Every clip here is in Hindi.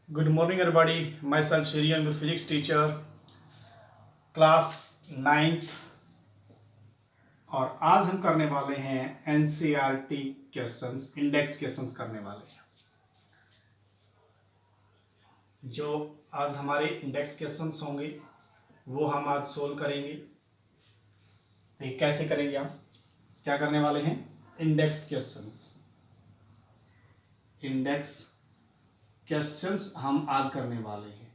Good morning, everybody. Myself Shri, I'm your physics teacher, class 9th. और आज हम करने वाले हैं एनसीईआरटी क्वेश्चंस, इंडेक्स क्वेश्चंस करने वाले हैं। जो आज हमारे इंडेक्स क्वेश्चंस होंगे वो हम आज सोल्व करेंगे। देखिए कैसे करेंगे आप, क्या करने वाले हैं, इंडेक्स क्वेश्चंस। इंडेक्स क्वेश्चंस हम आज करने वाले हैं।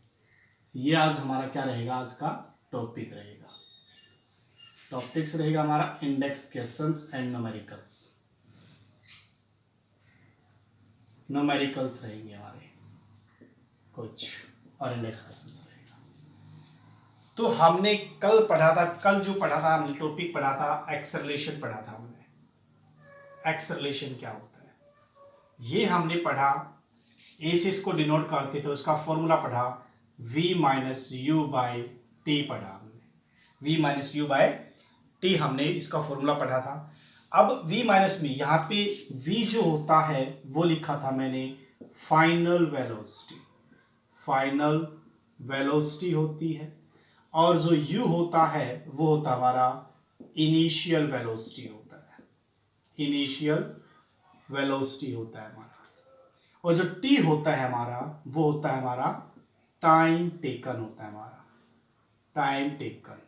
ये आज हमारा क्या रहेगा, आज का टॉपिक रहेगा। टॉपिक्स रहेगा हमारा index questions and numericals. Numericals रहेंगे हमारे कुछ और इंडेक्स क्वेश्चंस रहेगा। तो हमने कल पढ़ा था, हमने टॉपिक पढ़ा था, एक्सेलरेशन पढ़ा था हमने। एक्सेलरेशन क्या होता है ये हमने पढ़ा। ए से इसको डिनोट करते थे, उसका फॉर्मूला पढ़ा, v minus you by T पढ़ा हमने। v minus you by T हमने इसका फॉर्मूला पढ़ा था। अब v माइनस में यहाँ पे v जो होता है वो लिखा था मैंने फाइनल वेलोसिटी। फाइनल वेलोसिटी होती है, और जो u होता है वो होता हमारा इनिशियल वेलोसिटी होता है। इनिशियल वेलोसिटी होता है हमारा, और जो t होता है हमारा वो होता है हमारा टाइम टेकन होता है हमारा, टाइम टेकन।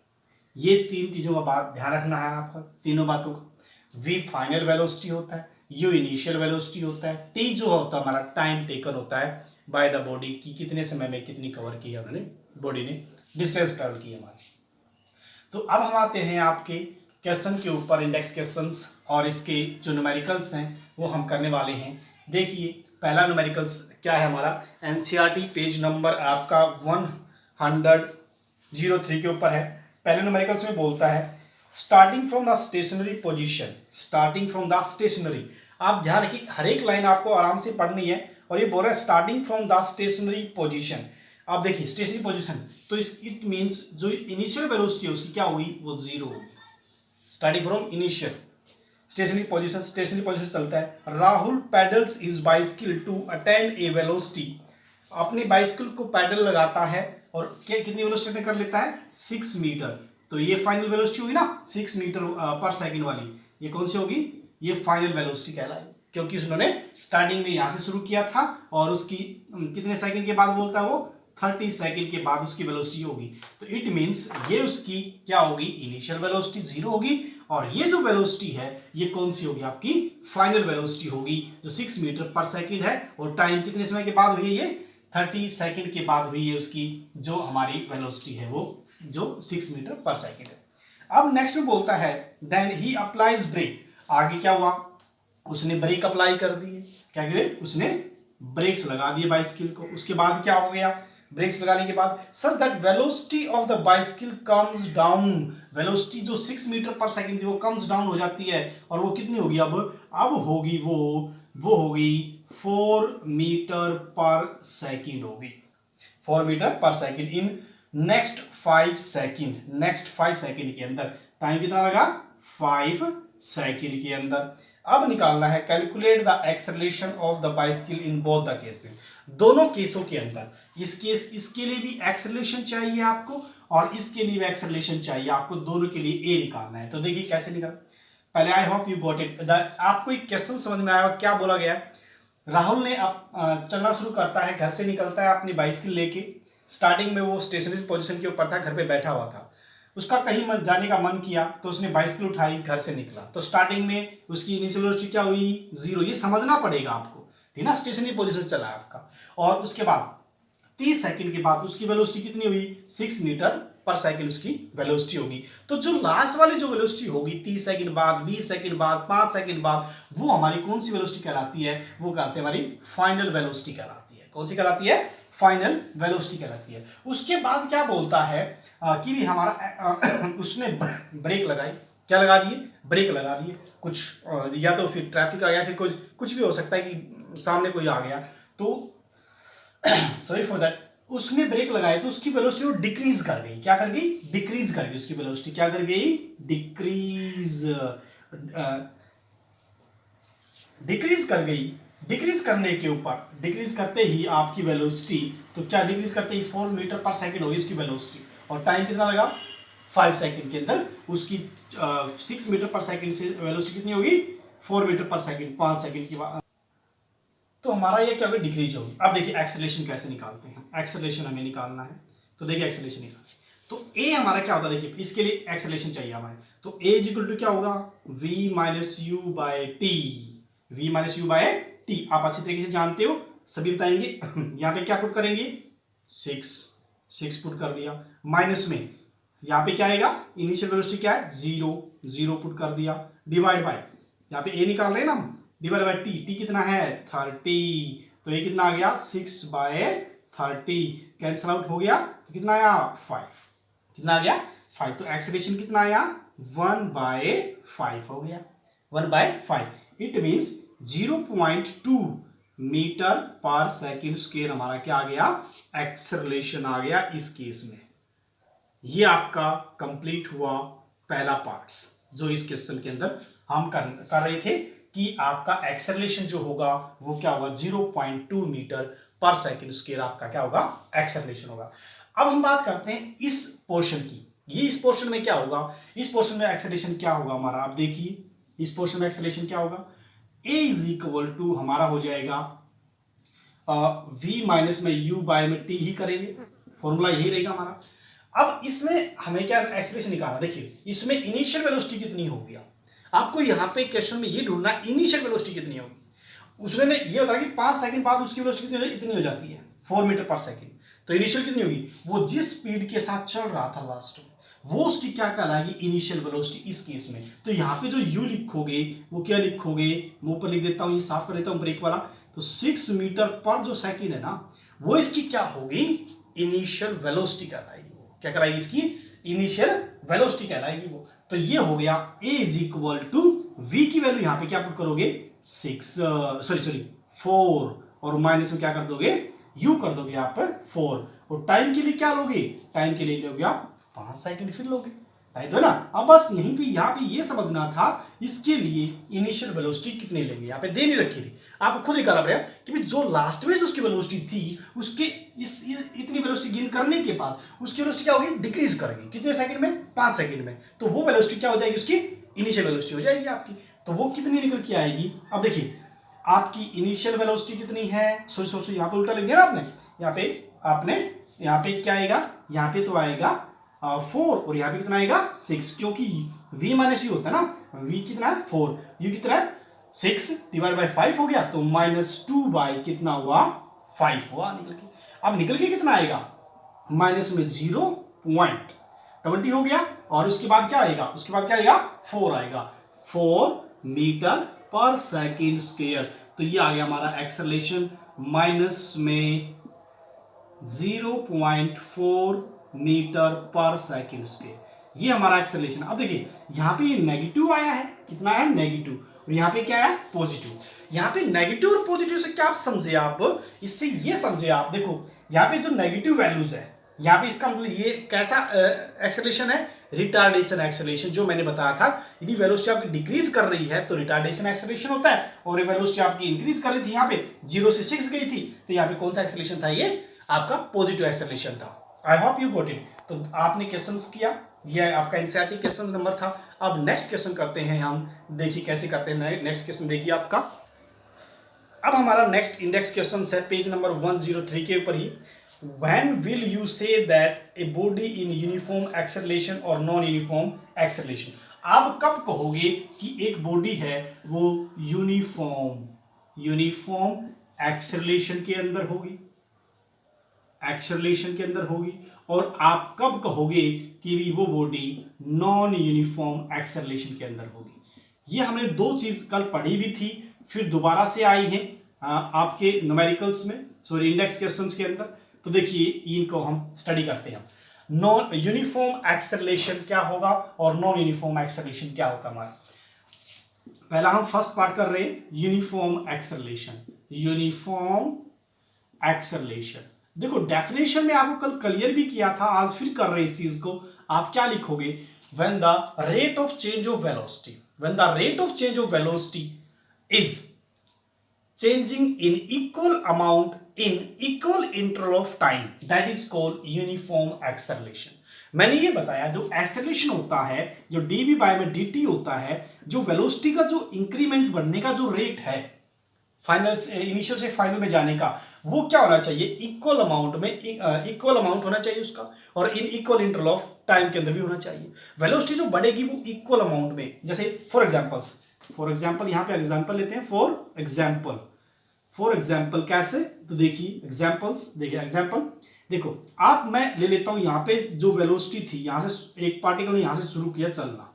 ये तीन चीजों का बात ध्यान रखना है आपका, तीनों बातों का। v फाइनल वेलोसिटी होता है, u इनिशियल वेलोसिटी होता है, t जो होता है हमारा टाइम टेकन होता है बाय द बॉडी की कितने समय में कितनी कवर की है उन्होंने, बॉडी ने डिस्टेंस ट्रेवल की है हमारी। तो अब हम आते हैं आपके क्वेश्चन के ऊपर, इंडेक्स क्वेश्चंस, और इसके जो न्यूमेरिकल्स हैं वो हम करने वाले हैं। देखिए पहला न्यूमेरिकल्स क्या है हमारा, एनसीईआरटी पेज नंबर आपका 103 के ऊपर है। पहले न्यूमेरिकल्स में बोलता है starting from the stationary position. Starting from the stationary, आप ध्यान रखिए हर एक लाइन आपको आराम से पढ़नी है। और ये बोल रहा है starting from the stationary position. आप देखिए स्टेशनरी पोजीशन, तो इट मींस जो इनिशियल वेलोसिटी है उसकी क्या होगी, वो जीरो होगी। Starting from initial stationary position चलता है। Rahul pedals his bicycle to attend a velocity. अपनी बाइसिकल को पैडल लगाता है और कितनी वेलोसिटी में कर लेता है, 6 मीटर। तो ये फाइनल वेलोसिटी होगी ना, 6 मीटर पर सेकंड वाली। ये कौन सी होगी, ये फाइनल वेलोसिटी कहलाएगी, क्योंकि उन्होंने स्टार्टिंग में यहां से शुरू किया था और उसकी कितने सेकंड के बाद बोलता है वो, 30 सेकंड के बाद उसकी वेलोसिटी होगी। तो इट मींस ये उसकी क्या होगी, इनिशियल वेलोसिटी जीरो होगी, और ये जो वेलोसिटी है ये कौन सी होगी, आपकी फाइनल वेलोसिटी होगी, जो 6 मीटर पर सेकंड है। और टाइम कितने समय के बाद हुई है, ये 30 सेकंड के बाद हुई है उसकी जो हमारी वेलोसिटी है, वो जो 6 मीटर पर सेकंड है। अब नेक्स्ट में बोलता है देन ही अप्लाइज ब्रेक। आगे क्या हुआ, उसने ब्रेक अप्लाई कर दिए, क्या करे, उसने ब्रेक्स लगा दिए बाइसिकल को। उसके बाद क्या हो गया, ब्रेक्स लगाने के बाद such that velocity of the bicycle comes down. Velocity जो 6 मीटर पर सेकंड थी वो कम्स डाउन हो जाती है, और वो कितनी होगी अब होगी वो होगी 4 मीटर पर सेकंड होगी। 4 मीटर पर second in next 5 second. Next 5 second के अंदर टाइम कितना लगा, 5 सेकंड के अंदर। अब निकालना है calculate the acceleration of the bicycle in both the cases. दोनों केसों के अंदर इसके लिए भी एक्सेलरेशन चाहिए आपको, और इसके लिए भी एक्सेलरेशन चाहिए आपको, दोनों के लिए ए निकालना है। तो देखिए कैसे निकाल, पहले I hope you got it. आपको एक क्वेश्चन समझ में आया, क्या बोला गया। राहुल ने चलना शुरू करता है, घर से निकलता है अपनी बाइसिकल लेके। स्टार्टिंग में वो स्टेशनरी पोजीशन के ऊपर था, घर पे बैठा हुआ था। उसका कहीं जाने का मन किया तो उसने बाइसिकल उठाई, घर से निकला। तो स्टार्टिंग में उसकी इनिशियल वेलोसिटी क्या हुई, जीरो। ये समझना पड़ेगा आपको, ठीक ना, स्टेशनरी पोजीशन चला है आपका। और उसके बाद 30 सेकंड के बाद उसकी वेलोसिटी कितनी हुई, 6 मीटर पर सेकंड उसकी वेलोसिटी होगी। तो जो लास्ट वाली जो वेलोसिटी होगी 30 सेकंड बाद, 20 सेकंड बाद, 5 सेकंड बाद, वो हमारी कौन सी वेलोसिटी कहलाती है, वो कहते हैं हमारी फाइनल वेलोसिटी कहलाती है। कौन सी कहलाती है, फाइनल वेलोसिटी कहलाती है। उसके बाद क्या बोलता है कि भी हमारा उसने ब्रेक लगाई, क्या लगा दिए, ब्रेक लगा दिए। कुछ या तो फिर ट्रैफिक आ गया, फिर कुछ भी हो सकता है कि सामने कोई आ गया, तो सॉरी फॉर दैट, उसने ब्रेक लगाया तो उसकी वेलोसिटी डिक्रीज कर गई। क्या कर गई, डिक्रीज कर गई। उसकी वेलोसिटी क्या कर गई, डिक्रीज कर गई। डिक्रीज करने के ऊपर, डिक्रीज करते ही आपकी वेलोसिटी, तो क्या डिक्रीज करते ही 4 मीटर पर सेकंड होगी उसकी वेलोसिटी, और टाइम कितना लगा 5 सेकंड के अंदर उसकी 6 मीटर पर सेकंड से वेलोसिटी कितनी होगी 4 मीटर पर सेकंड, 5 सेकंड की बात। तो हमारा ये क्या होगा डिक्रीज होगी। अब देखिए एक्सेलरेशन कैसे निकालते हैं, एक्सेलरेशन हमें निकालना है। तो देखिए एक्सेलरेशन निकाल, तो ए हमारा क्या होता है, देखिए इसके लिए एक्सेलरेशन चाहिए हमें, तो ए इज इक्वल टू क्या होगा v minus U by T, v minus U by T आप अच्छी तरीके से जानते हो, सभी बताएंगे। यहाँ पे क्या पुट करेंगे 6 पुट कर दिया, माइनस में यहाँ पे क्या आएगा इनिशियल वेलोसिटी क्या है 0 पुट कर दिया, डिवाइड बाय यहाँ पे ए निकाल रहे हैं ना हम, डिवाइड बाय टी कितना है 30, तो ये कितना आ गया 6/30, कैंसिल आउट हो गया तो कितना आया 5, कितना आ गया 5, तो एक्सेलरेशन कितना आया 1/5 हो गया, 1/5, इट मीन्स 0.2 मीटर पर सेकेंड स्क्वायर हमारा क्या आ गया एक्सेलरेशन आ गया इस केस में। ये आपका कंप्लीट हुआ पहला पार्ट्स जो इस क्वेश्चन के अंदर हम कर रहे थे कि आपका एक्सेलरेशन जो होगा वो क्या होगा 0.2 मीटर पर सेकेंड स्क्वायर आपका क्या होगा एक्सेलरेशन होगा। अब हम बात करते हैं इस पोर्शन की, ये इस पोर्शन में क्या होगा, इस पोर्शन में एक्सेलरेशन क्या होगा हमारा, आप देखिए इस पोर्शन में एक्सेलरेशन क्या होगा, a इज इक्वल टू हमारा हो जाएगा v माइनस में u बाय में t ही करेंगे, फॉर्मूला यही रहेगा हमारा। अब इसमें हमें क्या एक्सेलरेशन निकालना, देखिए इसमें इनिशियल वेलोसिटी कितनी होगी, आपको यहाँ पे क्वेश्चन में ये ढूंढना इनिशियल वेलोसिटी कितनी होगी, उसमें ये होता है कि 5 सेकंड बाद उसकी वेलोसिटी इतनी हो जाती है 4 मीटर पर सेकंड, तो इनिशियल कितनी होगी, वो जिस स्पीड के साथ चल रहा था लास्ट में वो उसकी क्या कहलाएगी इनिशियल वेलोसिटी इस केस में। तो यहाँ पे जो u लिखोगे वो क्या लिखोगे, मैं ऊपर लिख देता हूँ, ये साफ कर देता हूँ ब्रेक वाला, तो 6 मीटर पर जो सेकंड है ना वो इसकी क्या होगी इनिशियल वेलोसिटी कहलाएगी, क्या कहलाएगी इसकी इनिशियल वेलोसिटी कहलाएगी वो। तो ये हो गया a is equal to v की वैल्यू यहाँ पे क्या पुट करोगे 4 और माइनस में क्या कर दोगे u कर दोगे यहाँ पर 4, और टाइम के लिए क्या लोगे, टाइम के लिए लोगे आप 5 सेकंड फिर लोगे, राइट है ना। अब बस यहीं पे यहाँ पे ये समझना था इसके लिए इनिशियल वेलोसिटी कितनी लेंगे, यहाँ पे दे नहीं रखी थी, आपको खुद निकालना पड़ेगा कि जो लास्ट में जो उसकी वेलोसिटी थी उसके इतनी वेलोसिटी गेन करने के बाद उसकी वेलोसिटी क्या होगी डिक्रीज करेगी, कितने सेकंड में 5 सेकंड में, तो वो वेलोसिटी क्या हो जाएगी उसकी इनिशियल वेलोसिटी हो जाएगी आपकी, तो वो कितनी निकल के आएगी। अब देखिए आपकी इनिशियल वेलोसिटी कितनी है, सॉरी यहाँ पे उल्टा लिख दिया ना आपने, यहाँ पे क्या आएगा, यहाँ पे तो आएगा 4 और यहाँ पे कितना आएगा 6, क्योंकि v माइनस यू होता है ना, v कितना है 4, u कितना है 6 डिवाइड बाय 5 हो गया, तो -2 बाय कितना हुआ 5 हुआ निकल के। अब निकल के कितना आएगा माइनस में 0.20 हो गया, और उसके बाद क्या आएगा, उसके बाद क्या आएगा 4 आएगा, 4 मीटर पर सेकेंड स्क्वायर, तो ये आ गया हमारा एक्सेलरेशन माइनस में 0.4 मीटर पर सेकेंड स्क्वायर, ये हमारा एक्सेलरेशन। अब देखिए यहाँ पे ये नेगेटिव आया है, कितना है नेगेटिव, और यहाँ पे क्या है पॉजिटिव। यहाँ पे नेगेटिव और पॉजिटिव से क्या आप समझे, आप इससे ये समझे आप देखो यहाँ पे जो नेगेटिव वैल्यूज है यहाँ पे इसका मतलब ये कैसा एक्सेलरेशन है रिटार्डेशन एक्सेलरेशन, जो मैंने बताया था यदि वेलोसिटी आपकी डिक्रीज कर रही है तो रिटार्डेशन एक्सेलरेशन होता है, और वेलोसिटी आपकी इंक्रीज कर रही थी यहाँ पे 0 से 6 गई थी, तो यहाँ पे कौन सा एक्सेलरेशन था, ये आपका पॉजिटिव एक्सेलरेशन था। I hope you got it. तो आपने क्वेश्चंस किया, यह आपका एनसीईआरटी क्वेश्चन नंबर था। अब नेक्स्ट क्वेश्चन करते हैं हम, देखिए कैसे करते हैं। नेक्स्ट क्वेश्चन देखिए आपका, अब हमारा नेक्स्ट इंडेक्स क्वेश्चन है पेज नंबर 103 के ऊपर ही। When will you say that a body in uniform acceleration or non-uniform acceleration? आप कब कहोगे कि एक बॉडी है वो यूनिफॉर्म एक्सेलरेशन के अंदर होगी, एक्सेलरेशन के अंदर होगी, और आप कब कहोगे कि वो बॉडी नॉन यूनिफॉर्म एक्सेलरेशन के अंदर होगी। ये हमने दो चीज कल पढ़ी भी थी, फिर दोबारा से आई है आपके न्यूमेरिकल्स में, सॉरी इंडेक्स क्वेश्चंस के अंदर। तो देखिए इनको हम स्टडी करते हैं। नॉन यूनिफॉर्म एक्सेलरेशन क्या होगा और नॉन यूनिफॉर्म एक्सेलरेशन क्या होता है हमारा। पहला हम फर्स्ट पार्ट कर रहे हैं यूनिफॉर्म एक्सेलरेशन। यूनिफॉर्म एक्सेलरेशन देखो डेफिनेशन में आपको कल क्लियर भी किया था, आज फिर कर रहे हैं इस चीज को। आप क्या लिखोगे, when the rate of change of velocity, when the rate of change of velocity is changing in equal amount in equal interval of time, that is called uniform acceleration. मैंने ये बताया जो एक्सेलरेशन होता है, जो dv बाय में dt होता है, जो वेलोसिटी का जो इंक्रीमेंट बढ़ने का जो रेट है फाइनल से इनिशियल से फाइनल में जाने का, वो क्या होना चाहिए, इक्वल अमाउंट में, इक्वल अमाउंट होना चाहिए उसका, और in equal interval of time के अंदर भी होना चाहिए। वेलोसिटी जो बढ़ेगी वो इक्वल अमाउंट में, जैसे फॉर एग्जांपल यहाँ पे एग्जांपल लेते हैं, फॉर एग्जांपल कैसे, तो देखिए एग्जांपल देखो, आप मैं ले लेता हूं यहाँ पे जो वेलोसिटी थी, यहां से एक पार्टिकल ने यहां से शुरू किया चलना,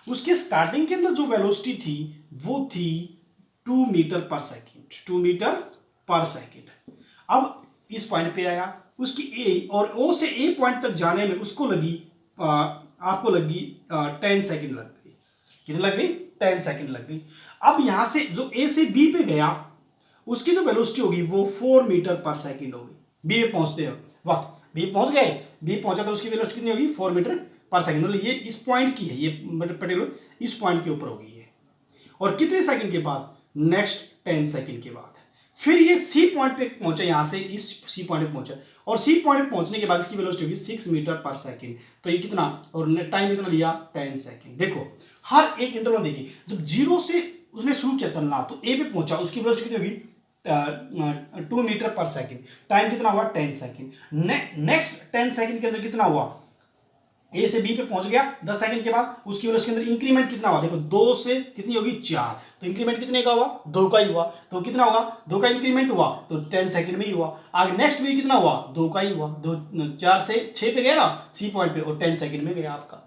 उसके स्टार्टिंग के अंदर जो वेलोसिटी थी वो थी 2 मीटर पर सेकेंड, 2 मीटर पर सेकेंड। अब इस पॉइंट पे आया, उसकी ए और ओ से ए पॉइंट तक जाने में उसको लगी आपको लगी 10 सेकेंड लग गई। कितनी लग गई, 10 सेकेंड लग गई। अब यहां से जो ए से बी पे गया उसकी जो वेलोसिटी होगी वो 4 मीटर पर सेकेंड होगी। बी पे पहुंचते हैं वक्त, बी पहुंच गए, बी पहुंचा तो उसकी वेलोसिटी कितनी होगी, 4 मीटर पर सेकेंड। मतलब ये इस पॉइंट की है, ये पर्टिकुलर इस पॉइंट के ऊपर होगी ये। और कितने सेकंड के बाद, नेक्स्ट 10 सेकंड के बाद फिर ये सी पॉइंट पे पहुंचा, यहां से इस सी पॉइंट पे पहुंचा, और सी पॉइंट पे पहुंचने के बाद इसकी वेलोसिटी होगी 6 मीटर पर सेकंड। तो ये कितना, और टाइम कितना लिया, 10 सेकंड। देखो हर एक इंटरवल देखिए, जब जीरो से उसने शुरू किया चलना तो ए पे पहुंचा, उसकी वेलोसिटी कितनी होगी 2 मीटर पर सेकंड, टाइम कितना हुआ 10 सेकंड। नेक्स्ट 10 सेकंड के अंदर कितना हुआ, ए से बी पे पहुंच गया 10 सेकंड के बाद, उसकी वेलोसिटी के अंदर इंक्रीमेंट कितना हुआ, देखो 2 से कितनी होगी 4, तो इंक्रीमेंट कितने का हुआ, 2 का ही हुआ, तो कितना होगा 2 का इंक्रीमेंट हुआ तो 10 सेकंड में ही हुआ। आगे नेक्स्ट भी कितना हुआ, 2 का ही हुआ, 4 से 6 पे गया ना सी पॉइंट पे, और 10 सेकंड में गया आपका।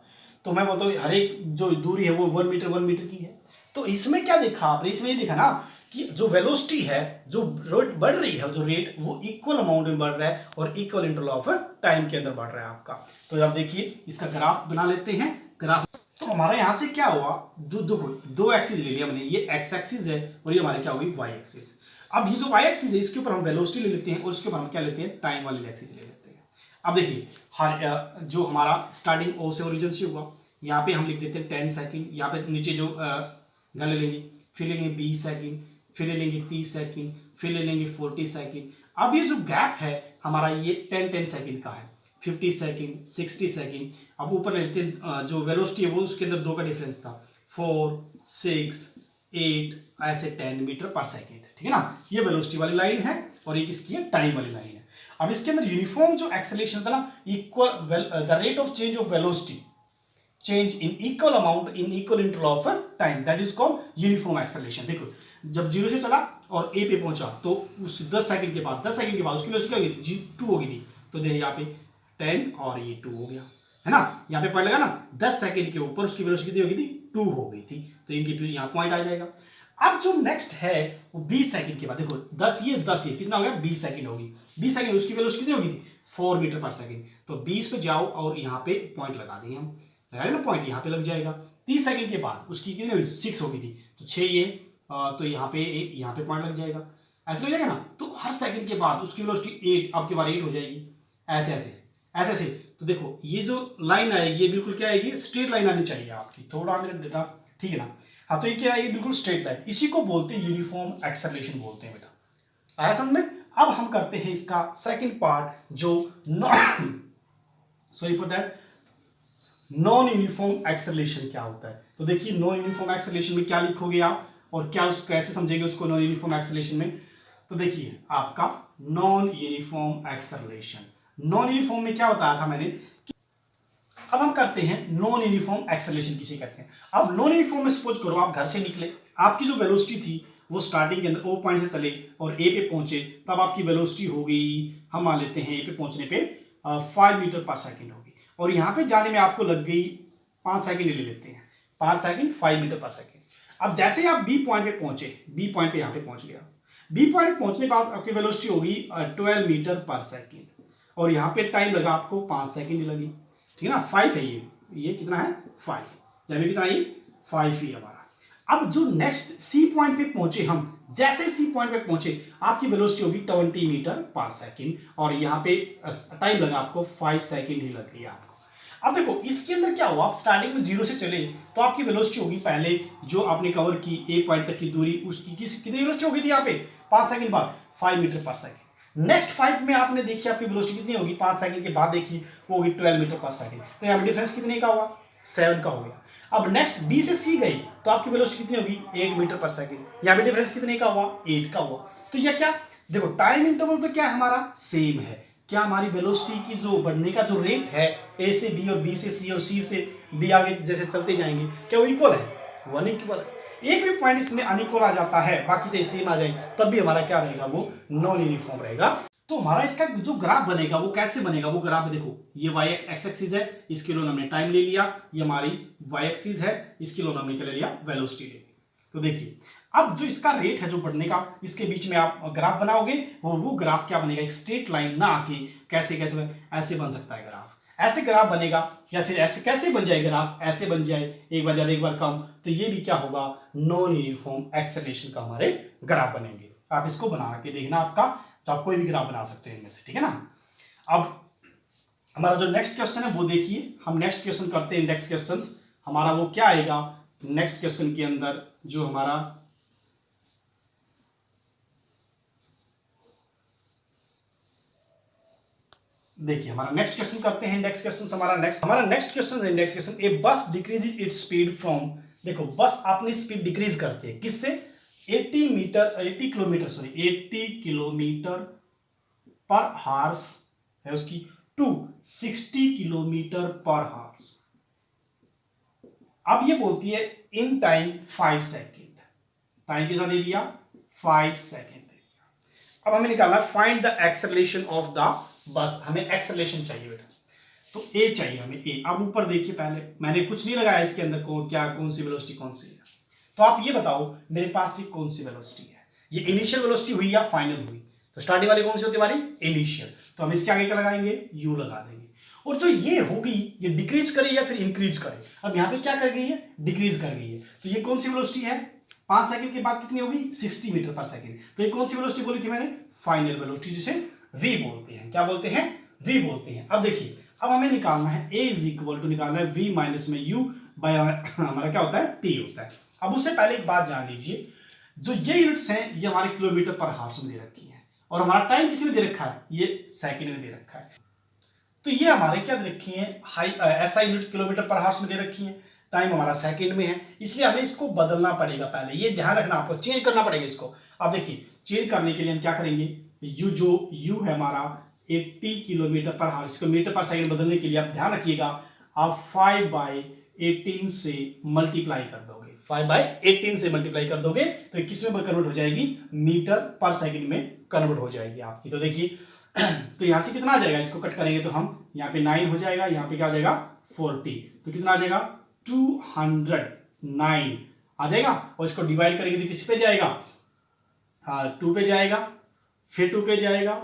तो मैं बोलता हूँ हर एक जो दूरी है वो 1 मीटर की है। तो इसमें क्या देखा आपने, इसमें ये देखा ना कि जो वेलोसिटी है, जो रेट बढ़ रही है, जो रेट वो इक्वल अमाउंट में बढ़ रहा है और इक्वल इंटरवल ऑफ टाइम के अंदर बढ़ रहा है आपका। तो आप देखिए इसका ग्राफ बना लेते हैं। ग्राफ तो हमारे यहां से क्या हुआ, दो एक्सिस ले लिया हमने, ये एक्स एक्सिस है और ये हमारे क्या होगी वाई एक्सिस। अब ये जो वाई एक्सिस है इसके ऊपर हम वेलोसिटी ले लेते हैं और इसके ऊपर हम क्या लेते हैं, टाइम वाली एक्सिस ले लेते हैं। अब देखिए हर जो हमारा स्टार्टिंग ओ से ओरिजिन से हुआ, यहाँ पे हम लिख देते हैं 10 सेकेंड, यहाँ पे नीचे जो गले लेंगे, फिर लेंगे 20 सेकेंड, फिर ले लेंगे 30 सेकंड, फिर ले लेंगे 40 सेकंड। अब ये जो गैप है हमारा ये 10 सेकंड का है, 50 सेकंड, 60 सेकंड। अब ऊपर लेते हैं जो वेलोसिटी है वो उसके अंदर 2 का डिफरेंस था, 4, 6, 8 ऐसे 10 मीटर पर सेकंड, ठीक है ना। ये वेलोसिटी वाली लाइन है और ये किसकी है, टाइम वाली लाइन है। अब इसके अंदर यूनिफॉर्म जो एक्सेलरेशन था ना, equal the rate of change of velocity change in equal amount in equal interval of time, that is called uniform acceleration. देखो जब जीरो से चला और ए पे पहुंचा तो उस 10 सेकंड के बाद उसकी वेलोसिटी क्या हो गई थी, 2 हो गई थी। तो देखिए यहाँ पे 10 और ये 2 हो गया, है ना। यहाँ पे पॉइंट लगा ना, 10 सेकंड के ऊपर उसकी वेलोसिटी कितनी हो गई थी, 2 हो गई थी। तो इनकी फिर यहाँ पॉइंट आ जाएगा। अब जो नेक्स्ट है वो 20 सेकंड के बाद, देखो 10 ये कितना हो गया, 20 सेकंड होगी। 20 सेकंड उसकी वेलोसिटी कितनी होगी थी, 4 मीटर पर सेकंड। तो 20 पे जाओ और यहाँ पे पॉइंट लगा देंगे हम, लगाए ना पॉइंट, यहाँ पे लग जाएगा। 30 सेकंड के बाद उसकी कितनी होगी, 6 हो गई थी, तो 6 ये तो यहाँ पे पॉइंट लग जाएगा, ऐसे हो जाएगा ना। तो हर सेकंड के बाद उसकी वेलोसिटी 8, अब की बार 8 हो जाएगी, ऐसे। तो देखो ये जो लाइन आएगी ये बिल्कुल क्या आएगी, स्ट्रेट लाइन आनी चाहिए आपकी, थोड़ा मेरा डेटा ठीक है ना। हाँ तो ये क्या आएगी, बिल्कुल स्ट्रेट लाइन, इसी को बोलते हैं यूनिफॉर्म एक्सेलरेशन बोलते हैं बेटा, आया समझ में। अब हम करते हैं इसका सेकेंड पार्ट जो sorry for that, non uniform acceleration क्या होता है। तो देखिए नॉन यूनिफॉर्म एक्सेलरेशन में क्या लिखोगे आप और क्या उसको कैसे समझेंगे उसको नॉन यूनिफॉर्म एक्सेलरेशन में। तो देखिए आपका non uniform acceleration, non uniform में क्या बताया था मैंने। अब हम करते हैं नॉन यूनिफॉर्म एक्सेलरेशन किसे कहते हैं। अब नॉन यूनिफॉर्म में सपोज करो आप घर से निकले, आपकी जो वेलोसिटी थी वो स्टार्टिंग के अंदर ओ पॉइंट से चले और ए पे पहुंचे, तब आपकी वेलोसिटी हो गई, हम मान लेते हैं ए पे पहुंचने पे 5 मीटर पर सेकेंड होगी, और यहाँ पे जाने में आपको लग गई 5 सेकंड ले लेते हैं, 5 सेकंड 5 मीटर पर सेकंड। अब जैसे ही आप बी पॉइंट पे पहुंचे, बी पॉइंट पे यहाँ पे पहुंच गया, बी पॉइंट पहुंचने के बाद आपकी वेलोसिटी होगी 12 मीटर पर सेकंड, और यहाँ पे टाइम लगा आपको 5 सेकंड लगी, ठीक है ना। 5 है ये कितना है 5, यहाँ पे कितना है 5 ही हमारा। अब जो नेक्स्ट सी पॉइंट पे पहुंचे हम, जैसे सी पॉइंट पे पहुंचे आपकी वेलोसिटी होगी 20 मीटर पर सेकंड, और यहाँ पे टाइम लगा आपको 5 सेकंड ही लग गई आपको। अब देखो इसके अंदर क्या हुआ, आप स्टार्टिंग में 0 से चले तो आपकी वेलोसिटी होगी, पहले जो आपने कवर की एक पॉइंट तक की दूरी उसकी कितनी वेलोसिटी होगी थी यहाँ पे 5 सेकंड बाद 5 मीटर पर सेकंड। नेक्स्ट 5 में आपने देखी आपकी वेलोसिटी कितनी होगी, 5 सेकंड के बाद देखी वो होगी 12 मीटर पर सेकंड। तो यहाँ पे डिफरेंस कितने का हुआ, 7 का हो गया। अब नेक्स्ट बी से सी गई तो आपकी वेलोसिटी कितनी होगी, 8 मीटर पर सेकंड। यहाँ पे डिफरेंस कितने का हुआ, 8 का हुआ। तो यह क्या, देखो टाइम इंटरवल तो क्या हमारा सेम है, क्या हमारी वेलोसिटी की जो बढ़ने का जो रेट है ए से बी और बी से सी और सी से डी आगे जैसे चलते जाएंगे, क्या वो इक्वल है, वन इक्वल है। एक भी पॉइंट इसमें अनइक्वल आ जाता है, बाकी चाहे सेम आ जाए तब भी हमारा क्या रहेगा, वो नॉन यूनिफॉर्म रहेगा। तो हमारा इसका जो ग्राफ बनेगा वो कैसे बनेगा, वो ग्राफ देखो, ये y एक्स एक्सिस है, इसके लिए हमने टाइम ले लिया, ये हमारी y एक्सिस है, इसके लिए हमने क्या ले लिया, वेलोसिटी ले ली। तो देखिए अब जो इसका रेट है जो बढ़ने का, इसके बीच में आप ग्राफ बनाओगे, वो ग्राफ क्या बनेगा, एक स्ट्रेट लाइन ना आके कैसे कैसे ऐसे बन सकता है ग्राफ, ऐसे ग्राफ बनेगा, या फिर ऐसे कैसे बन जाए ग्राफ, ऐसे बन जाए, एक बार ज्यादा एक बार कम, तो ये भी क्या होगा, नॉन यूनिफॉर्म एक्सेलरेशन का हमारे ग्राफ बनेंगे। आप इसको बना के देखना आपका, तो आप कोई भी ग्राफ बना सकते हैं इनमें से, ठीक है ना। अब हमारा जो नेक्स्ट क्वेश्चन है वो देखिए, हम नेक्स्ट क्वेश्चन करते हैं इंडेक्स क्वेश्चंस। हमारा वो क्या आएगा नेक्स्ट क्वेश्चन के अंदर, जो हमारा देखिए हमारा नेक्स्ट क्वेश्चन करते हैं इंडेक्स क्वेश्चन। हमारा नेक्स्ट क्वेश्चन है इंडेक्स क्वेश्चन। ए बस डिक्रीजेज इट्स स्पीड फ्रॉम, देखो बस अपनी स्पीड डिक्रीज करती है किससे, 80 किलोमीटर पर हार्स है उसकी, टू 60 किलोमीटर पर हार्स। अब ये बोलती है इन टाइम 5 सेकेंड, टाइम कितना दे दिया, 5 सेकेंड दे दिया। अब हमें निकालना है find the acceleration of the bus, हमें एक्सेलरेशन चाहिए बेटा, तो ए चाहिए हमें ए। अब ऊपर देखिए, पहले मैंने कुछ नहीं लगाया इसके अंदर, कौन सी वेलोसिटी कौन सी है, तो आप ये बताओ मेरे पास ये कौन सी वेलोसिटी है, ये इनिशियल वेलोसिटी हुई या फाइनल हुई, तो स्टार्टिंग वाली कौन सी होती है हमारी, इनिशियल, तो हम इसके आगे क्या लगाएंगे, यू लगा देंगे। और जो ये होगी ये डिक्रीज करे या फिर इंक्रीज करे, अब यहाँ पे क्या कर गई है, डिक्रीज कर गई है, तो ये कौन सी वेलोसिटी है, 5 सेकंड के बाद कितनी होगी, 60 मीटर पर सेकंड। तो ये कौन सी वेलोसिटी बोली थी मैंने, फाइनल वेलोसिटी, जिसे v बोलते हैं, क्या बोलते हैं, v बोलते हैं। अब देखिए अब हमें निकालना है a इज इक्वल टू, निकालना है v माइनस में u बाय हमारा क्या होता है, t होता है। अब उससे पहले एक बात जान लीजिए, जो ये यूनिट्स हैं ये हमारे किलोमीटर पर हार्स में दे रखी है, और हमारा टाइम किसी में दे रखा है, ये सेकंड में दे रखा है। तो ये हमारे क्या दे रखी है, ऐसा यूनिट किलोमीटर पर हार्स में दे रखी है, टाइम हमारा सेकंड में है, इसलिए हमें इसको बदलना पड़ेगा, पहले ये ध्यान रखना, आपको चेंज करना पड़ेगा इसको। अब देखिए चेंज करने के लिए हम क्या करेंगे, यू जो यू है हमारा 80 किलोमीटर पर हार्स, इसको मीटर पर सेकंड बदलने के लिए आप ध्यान रखिएगा, आप 5/18 से मल्टीप्लाई कर दोगे, 5/18 से मल्टीप्लाई कर दोगे तो किस में कन्वर्ट हो जाएगी, मीटर पर सेकंड में कन्वर्ट हो जाएगी आपकी। तो देखिए तो यहां से कितना आ जाएगा, इसको कट करेंगे तो हम यहाँ पे 9 हो जाएगा, यहाँ पे क्या आ जाएगा 40, तो कितना आ जाएगा 209 आ जाएगा, और इसको डिवाइड करेंगे तो किस पे जाएगा, 2 पे जाएगा, फिर 2 पे जाएगा,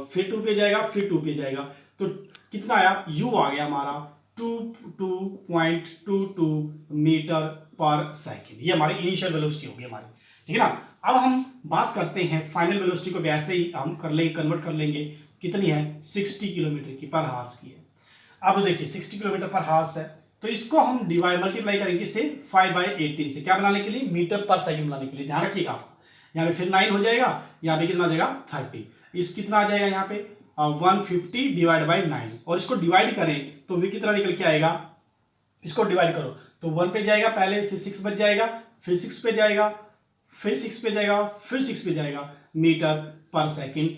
फिर 2 पे जाएगा, फिर 2 पे जाएगा, तो कितना आया, u आ गया हमारा 2.22 मीटर पर सेकेंड, ये हमारी इनिशियल वेलोसिटी होगी हमारी, ठीक है ना। अब हम बात करते हैं फाइनल वेलोसिटी को, वैसे ही हम कर लेंगे, कन्वर्ट कर लेंगे, कितनी है 60 किलोमीटर की पर हार्स की है। अब देखिए 60 किलोमीटर पर हार्स है, तो इसको हम डिवाइड मल्टीप्लाई करेंगे से 5/18 से, क्या बनाने के लिए, मीटर पर सेकंड बनाने के लिए, ध्यान रखिएगा आप। यहाँ पे फिर 9 हो जाएगा, यहाँ पे कितना आ जाएगा 30, इस कितना आ जाएगा यहाँ पे 150 डिवाइड बाई 9, और इसको डिवाइड करें तो भी कितना निकल के आएगा, इसको डिवाइड करो तो 1 पे जाएगा पहले, फिर 6 बच जाएगा, फिर 6 पे जाएगा, फिर 6 पे जाएगा, फिर 6 पे जाएगा, मीटर पर सेकंड।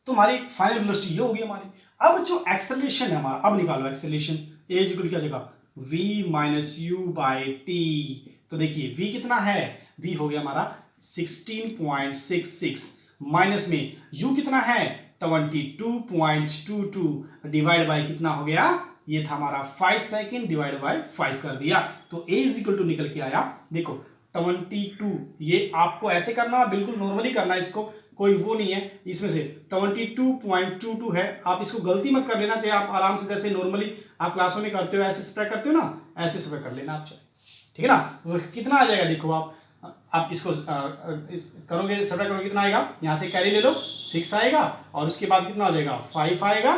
तो हमारी फाइनल वेलोसिटी ये होगी हमारी। अब जो एक्सेलरेशन है हमारा, अब निकालो एक्सेलरेशन, ए इक्वल क्या जगह v minus you by T, तो देखिए v कितना है, v हो गया हमारा 16.66, माइनस में u कितना है 22.22, डिवाइड बाई कितना हो गया, ये था हमारा 5 सेकेंड डिवाइड बाई 5 कर दिया, तो a इज इक्वल टू निकल के आया, देखो 22, ये आपको ऐसे करना, बिल्कुल नॉर्मली करना, इसको कोई वो नहीं है इसमें से, 22.22 है, आप इसको गलती मत कर लेना, चाहिए आप आराम से जैसे नॉर्मली आप क्लासों में करते हो ऐसे स्प्रेड करते हो ना, ऐसे स्प्रेड कर लेना आप चाहे, ठीक है ना। तो कितना आ जाएगा देखो, आप इसको करोगे, स्प्रेड करोगे कितना आएगा, यहाँ से कैरी ले लो 6 आएगा, और उसके बाद कितना हो जाएगा 5 आएगा,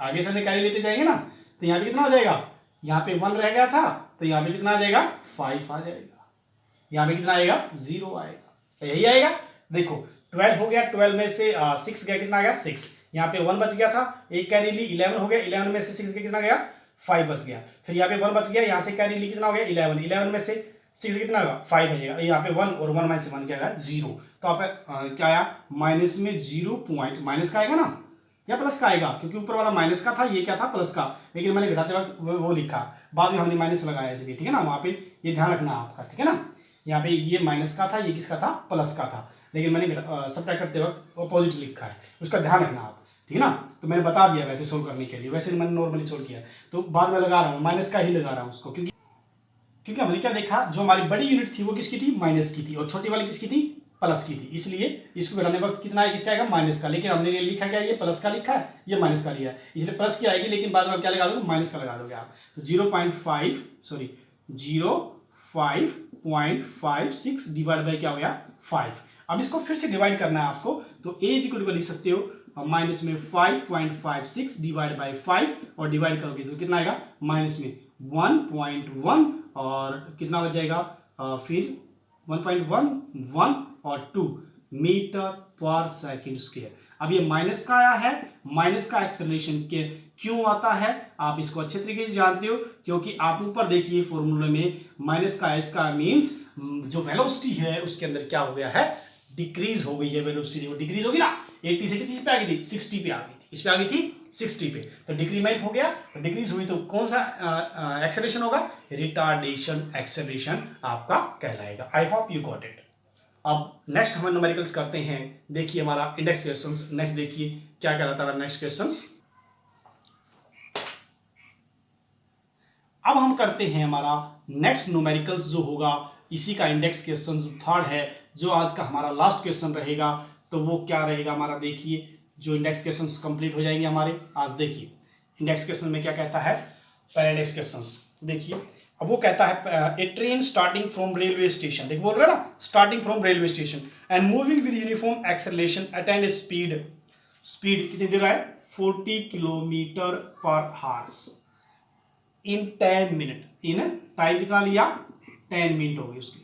आगे से कैरी लेते जाएंगे ना, तो यहाँ पे कितना हो जाएगा, यहाँ पे 1 रह गया था, तो यहाँ पे कितना आ जाएगा 5 आ जाएगा, यहाँ पे कितना आएगा 0 आएगा, यही आएगा। देखो 12 हो गया, 12 में से 6 गया, कितना आ गया 6, यहाँ पे 1 बच गया था, एक कैरी ली, 11 हो गया, 11 में से 6 गया, कितना गया 5 बच गया, फिर यहाँ पे 1 बच गया, यहाँ से कैरी ली, कितना हो गया 11, 11 में से 6 कितना होगा 5 बचेगा, यहाँ पे 1 और 1 माइनस 1 क्या आएगा 0, तो आप क्या आया माइनस में 0 पॉइंट, माइनस का आएगा ना या प्लस का आएगा, क्योंकि ऊपर वाला माइनस का था, ये क्या था प्लस का, लेकिन मैंने घटाते वक्त वो लिखा, बाद में हमने माइनस लगाया इसलिए, ठीक है ना, वहाँ पे ये ध्यान रखना आपका, ठीक है ना, यहाँ पे ये माइनस का था, ये किसका था प्लस का था, लेकिन मैंने सबट्रैक्ट करते वक्त अपोजिट लिखा है, उसका ध्यान रखना आप, ठीक है ना। तो मैंने बता दिया वैसे सोल्व करने के लिए, वैसे मैंने नॉर्मली सोल्व किया, तो बाद में लगा रहा हूँ माइनस का ही लगा रहा हूँ उसको, क्योंकि हमने क्या देखा, जो हमारी बड़ी यूनिट थी वो किसकी थी माइनस की थी, और छोटी वाली किसकी थी प्लस की थी, इसलिए इसको घटाने वक्त कितना है किसका आएगा माइनस का, लेकिन हमने लिखा क्या ये प्लस का लिखा है, ये माइनस का लिया है, इसलिए प्लस की आएगी, लेकिन बाद में क्या लगा दोगे माइनस का लगा दोगे आप, तो 0.56 डिवाइड बाई क्या हो गया 5। अब इसको फिर से डिवाइड करना है आपको, तो a इक्वल टू लिख सकते हो माइनस में 5.56 डिवाइड बाई 5, और डिवाइड करोगे तो कितना आएगा माइनस में 1.1 और कितना बच जाएगा फिर 1.11 और 2 मीटर पर सेकंड स्क्वायर। अब ये माइनस का आया है, माइनस का एक्सेलरेशन के क्यों आता है आप इसको अच्छे तरीके से जानते हो, क्योंकि आप ऊपर देखिए फॉर्मूले में माइनस का, इसका मींस जो वेलोसिटी है उसके अंदर क्या हो गया है डिक्रीज हो गई है, वेलोसिटी वो डिक्रीज होगी ना, 80 से कितनी पे आ गई थी 60 पे आ गई थी, इस पे आ गई थी 60 पे, तो डिक्रीमेंट हो गया, तो डिक्रीज हुई तो कौन सा एक्सेलरेशन होगा, रिटार्डेशन एक्सेलरेशन आपका कहलाएगा। I hope you got it. अब नेक्स्ट हम न्यूमेरिकल्स करते हैं, देखिए हमारा इंडेक्स क्वेश्चंस, नेक्स्ट देखिए क्या कहलाता है नेक्स्ट क्वेश्चंस। अब हम करते हैं हमारा नेक्स्ट न्यूमेरिकल्स जो होगा, इसी का इंडेक्स क्वेश्चन थर्ड है, जो आज का हमारा लास्ट क्वेश्चन रहेगा, तो वो क्या रहेगा हमारा, देखिए जो इंडेक्स क्वेश्चन कंप्लीट हो जाएंगे हमारे आज। देखिए इंडेक्स क्वेश्चन में क्या कहता है, पहले इंडेक्स क्वेश्चन देखिए, अब वो कहता है a train starting from railway station, देखिए बोल रहा है ना starting from railway station and moving with uniform acceleration attained speed, speed कितनी दे रहा है 40 kilometre per hours in 10 minute, in time कितना लिया 10 मिनट हो गई उसकी,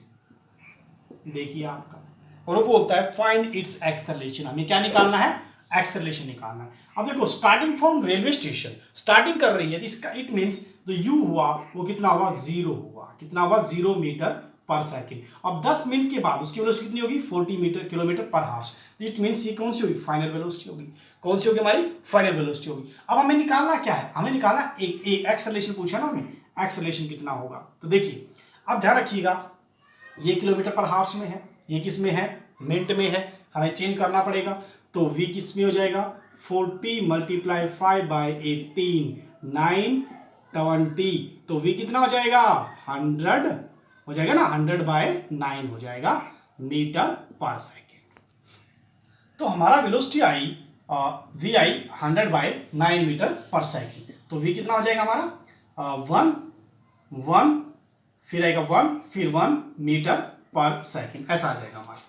देखिए आपका, और वो बोलता है फाइंड इट्स एक्सेलरेशन, हमें क्या निकालना है एक्सेलरेशन निकालना है। अब देखो starting from railway station, starting कर रही है, इसका इट मींस जो यू हुआ वो कितना हुआ 0 हुआ, कितना हुआ 0 मीटर पर सेकंड। अब 10 मिनट के बाद उसकी वेलोसिटी कितनी होगी 40 kilometre per horse, it means ये कौन सी होगी फाइनल वेलोसिटी होगी, कौन सी होगी हमारी फाइनल वेलोसिटी होगी। अब हमें निकालना क्या है, हमें निकालना एक एक्सेलरेशन पूछा ना हमें, एक्सेलरेशन कितना होगा, तो देखिए अब ध्यान रखिएगा ये किलोमीटर पर हार्स में है, ये किस में है मिनट में है, हमें चेंज करना पड़ेगा, तो v किस में हो जाएगा 40 मल्टीप्लाई 5 बाई 18 920, तो v कितना हो जाएगा 100 हो जाएगा ना, 100 बाय 9 हो जाएगा मीटर पर सेकेंड। तो हमारा वेलोसिटी आई v आई 100 बाय 9 मीटर पर सेकेंड, तो v कितना हो जाएगा हमारा 1 फिर आएगा 1 फिर 1 मीटर पर सेकेंड, ऐसा आ जाएगा हमारा।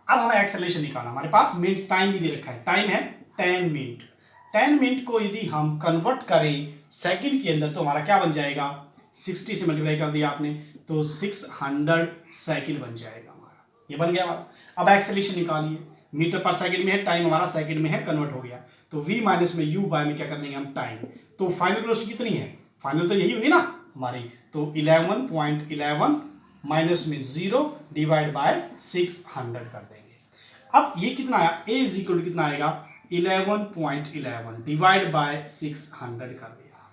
अब हमें एक्सेलरेशन निकालना, हमारे पास मिनट टाइम भी दे रखा है, टाइम है 10 मिनट, 10 मिनट को यदि हम कन्वर्ट करें सेकंड के अंदर तो हमारा क्या बन जाएगा 60 से मल्टीप्लाई कर दिया आपने तो 600 सेकंड बन जाएगा हमारा, ये बन गया हमारा। अब एक्सेलरेशन निकालिए, मीटर पर सेकंड में है, टाइम हमारा सेकंड में है, कन्वर्ट हो गया, तो v माइनस में u बाय में क्या कर देंगे हम टाइम, तो फाइनल वेलोसिटी कितनी है, फाइनल तो यही हुई ना हमारी, तो 11.11 माइनस में 0 डिवाइड बाय 600 कर देंगे। अब ये कितना आया a इज इक्वल टू कितना आएगा 11.11 डिवाइड बाय 600 कर दिया,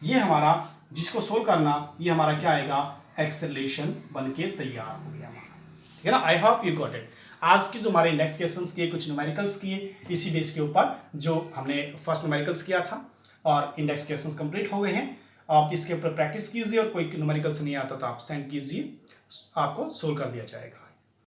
ये हमारा जिसको सोल्व करना ये हमारा क्या आएगा एक्सेलरेशन बन के तैयार हो गया हमारा, ठीक है ना। I hope you got it. आज की जो हमारे इंडेक्स क्वेश्चंस किए, कुछ न्यूमेरिकल्स किए इसी बेस के ऊपर जो हमने फर्स्ट न्यूमेरिकल्स किया था, और इंडेक्स क्वेश्चंस कंप्लीट हो गए हैं। आप इसके ऊपर प्रैक्टिस कीजिए, और कोई न्यूमेरिकल्स नहीं आता तो आप सेंड कीजिए, आपको सोल्व कर दिया जाएगा।